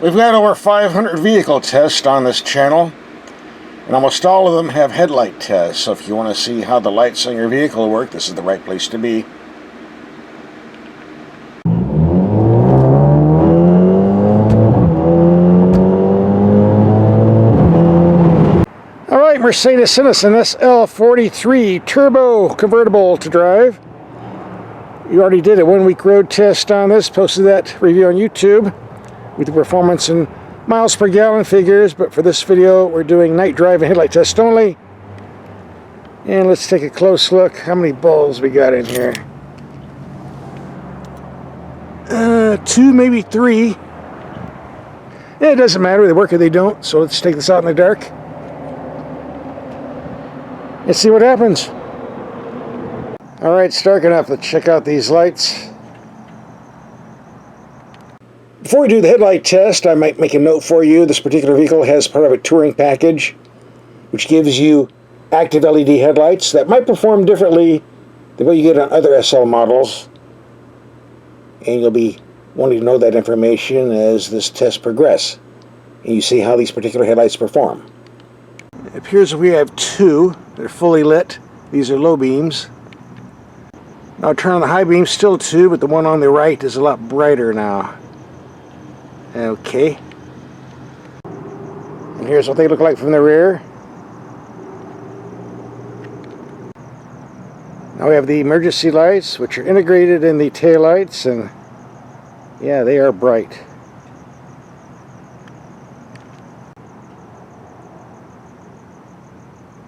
We've got over 500 vehicle tests on this channel, and almost all of them have headlight tests, so if you want to see how the lights on your vehicle work, this is the right place to be. Alright, Mercedes Citizen SL43 Turbo Convertible to drive. You already did a 1 week road test on this, posted that review on YouTube with the performance and miles per gallon figures, but for this video we're doing night drive and headlight test only. And let's take a close look how many bulbs we got in here. 2, maybe 3. Yeah, it doesn't matter, they work or they don't, so let's take this out in the dark. Let's see what happens. Alright, it's dark enough. Let's check out these lights. Before we do the headlight test, I might make a note for you. This particular vehicle has part of a touring package, which gives you active LED headlights that might perform differently than what you get on other SL models. And you'll be wanting to know that information as this test progresses, and you see how these particular headlights perform. It appears we have 2. They're fully lit. These are low beams. Now I'll turn on the high beam, still 2, but the one on the right is a lot brighter now. Okay. And here's what they look like from the rear. Now we have the emergency lights, which are integrated in the taillights, and yeah, they are bright.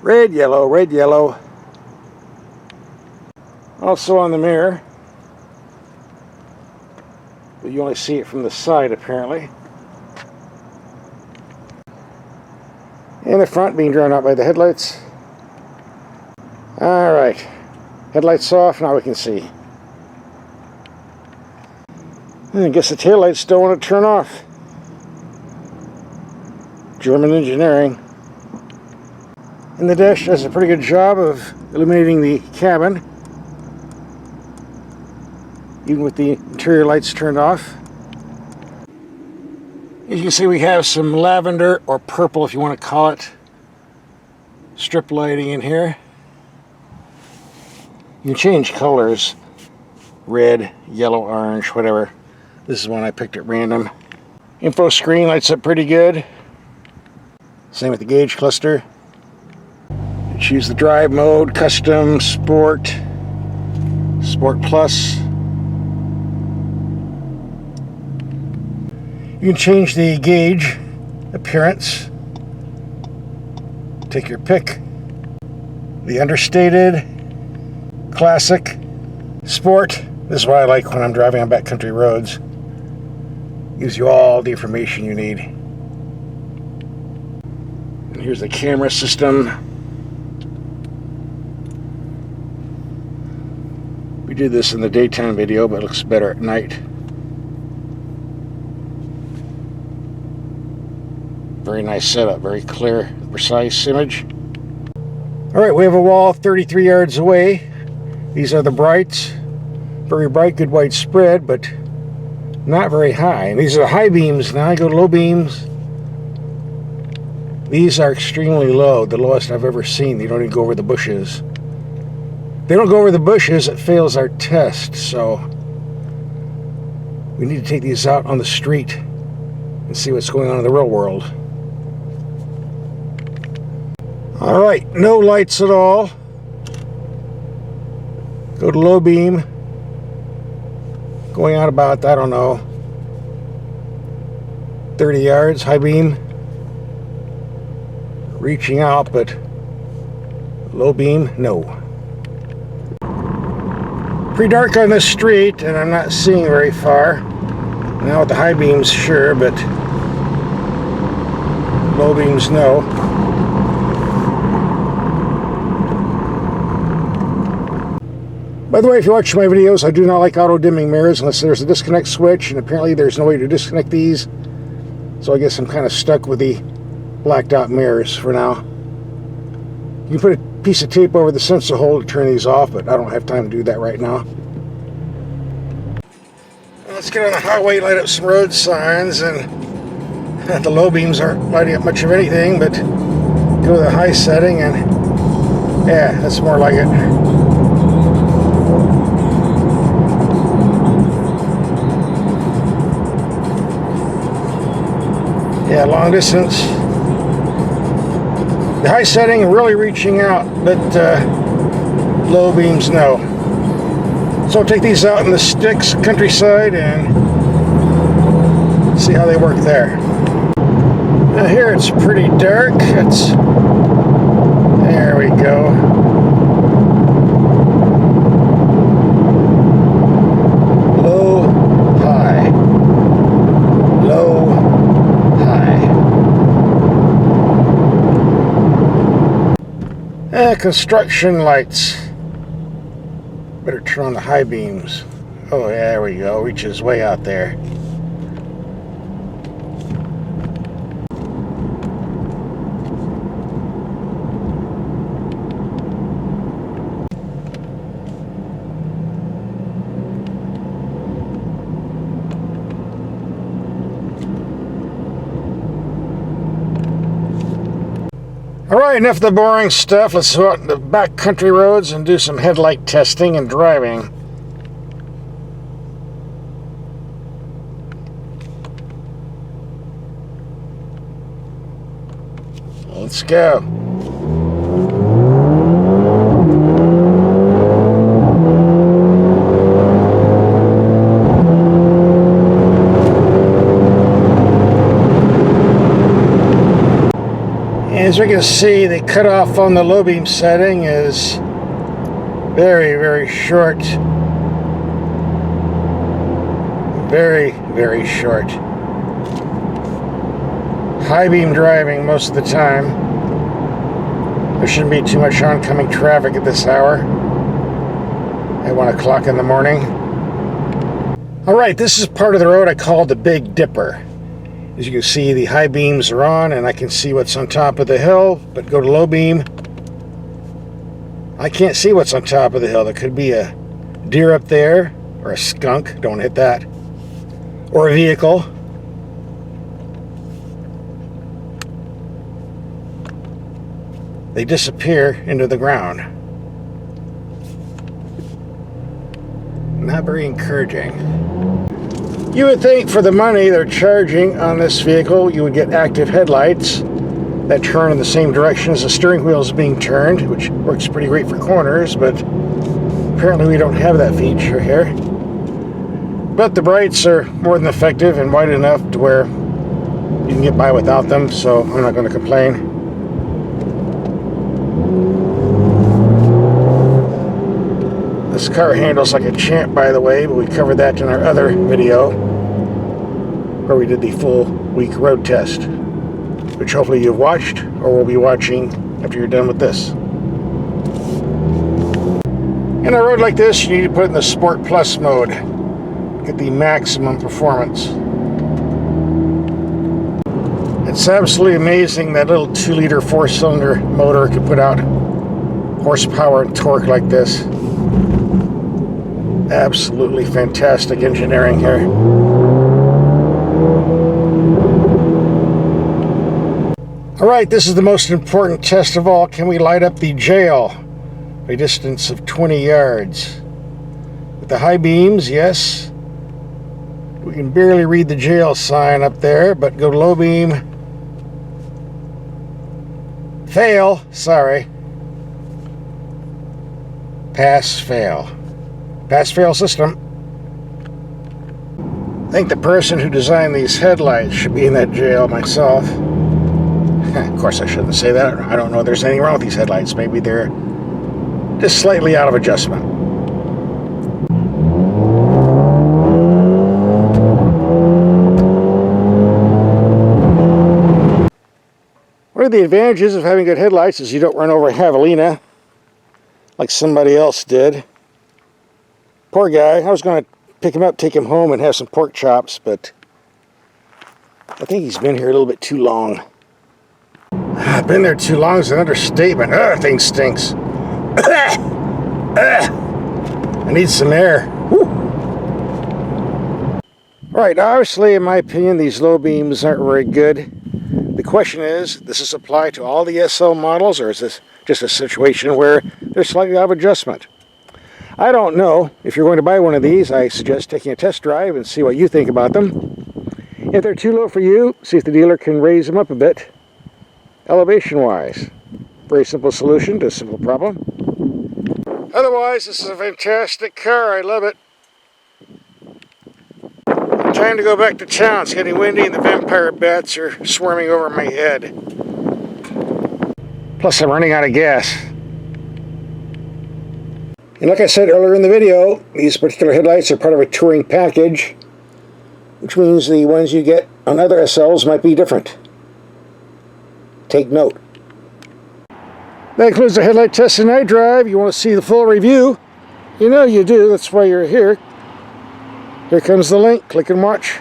Red, yellow, red, yellow. Also on the mirror, but you only see it from the side apparently. And the front being drawn out by the headlights. Alright, headlights off, now we can see. And I guess the taillights don't want to turn off. German engineering. And the dash does a pretty good job of illuminating the cabin, even with the interior lights turned off. As you can see, we have some lavender, or purple if you want to call it, strip lighting in here. You can change colors, red, yellow, orange, whatever. This is one I picked at random. Info screen lights up pretty good. Same with the gauge cluster. Choose the drive mode, custom, sport, sport plus. You can change the gauge appearance. Take your pick. The understated, classic, sport. This is what I like when I'm driving on backcountry roads. Gives you all the information you need. And here's the camera system. We did this in the daytime video, but it looks better at night. Very nice setup, very clear, precise image. Alright, we have a wall 33 yards away. These are the brights. Very bright, good widespread, but not very high. And these are the high beams. Now I go to low beams. These are extremely low, the lowest I've ever seen. They don't even go over the bushes. They don't go over the bushes, it fails our test, so we need to take these out on the street and see what's going on in the real world. Alright, no lights at all. Go to low beam. Going out about, I don't know, 30 yards, high beam. Reaching out, but low beam, no. Pretty dark on this street, and I'm not seeing very far. Now with the high beams, sure, but low beams, no. By the way, if you watch my videos, I do not like auto-dimming mirrors unless there's a disconnect switch, and apparently there's no way to disconnect these. So I guess I'm kind of stuck with the blacked out mirrors for now. You can put a piece of tape over the sensor hole to turn these off, but I don't have time to do that right now. Let's get on the highway, light up some road signs, and The low beams aren't lighting up much of anything, but go to the high setting and yeah, that's more like it. Yeah, long distance. The high setting really reaching out, but low beams no. So I'll take these out in the sticks, countryside, and see how they work there. Now here it's pretty dark. There we go. Low, high. Low, high. Construction lights. Better turn on the high beams. Oh, yeah, there we go. Reaches way out there. Alright, enough of the boring stuff. Let's go out in the back country roads and do some headlight testing and driving. Let's go. As we can see, the cutoff on the low beam setting is very, very short. Very, very short. High beam driving most of the time. There shouldn't be too much oncoming traffic at this hour. At 1 o'clock in the morning. Alright, this is part of the road I call the Big Dipper. As you can see, the high beams are on and I can see what's on top of the hill, but go to low beam. I can't see what's on top of the hill. There could be a deer up there, or a skunk, don't hit that, or a vehicle. They disappear into the ground. Not very encouraging. You would think for the money they're charging on this vehicle, you would get active headlights that turn in the same direction as the steering wheel is being turned, which works pretty great for corners, but apparently we don't have that feature here. But the brights are more than effective and wide enough to where you can get by without them, so I'm not going to complain. This car handles like a champ, by the way, but we covered that in our other video where we did the full week road test, which hopefully you've watched or will be watching after you're done with this. In a road like this, you need to put it in the Sport Plus mode. Get the maximum performance. It's absolutely amazing that little 2-liter 4-cylinder motor could put out horsepower and torque like this. Absolutely fantastic engineering here. Alright, this is the most important test of all. Can we light up the jail? A distance of 20 yards. With the high beams, yes. We can barely read the jail sign up there, but go low beam. Fail, sorry. Pass, fail. Pass-fail system. I think the person who designed these headlights should be in that jail myself. Of course, I shouldn't say that. I don't know if there's anything wrong with these headlights. Maybe they're just slightly out of adjustment. One of the advantages of having good headlights is you don't run over javelina like somebody else did. Poor guy. I was going to pick him up, take him home, and have some pork chops, but I think he's been here a little bit too long. I've been there too long is an understatement. Ugh, thing stinks. I need some air. Whew. Right, obviously, in my opinion, these low beams aren't very good. The question is, does this apply to all the SL models, or is this just a situation where there's slightly out of adjustment? I don't know. If you're going to buy one of these, I suggest taking a test drive and see what you think about them. If they're too low for you, see if the dealer can raise them up a bit, elevation-wise. Very simple solution to a simple problem. Otherwise, this is a fantastic car. I love it. Time to go back to town. It's getting windy and the vampire bats are swarming over my head. Plus, I'm running out of gas. And like I said earlier in the video, these particular headlights are part of a touring package, which means the ones you get on other SLs might be different. Take note. That concludes the headlight test and night drive. You want to see the full review? You know you do. That's why you're here. Here comes the link. Click and watch.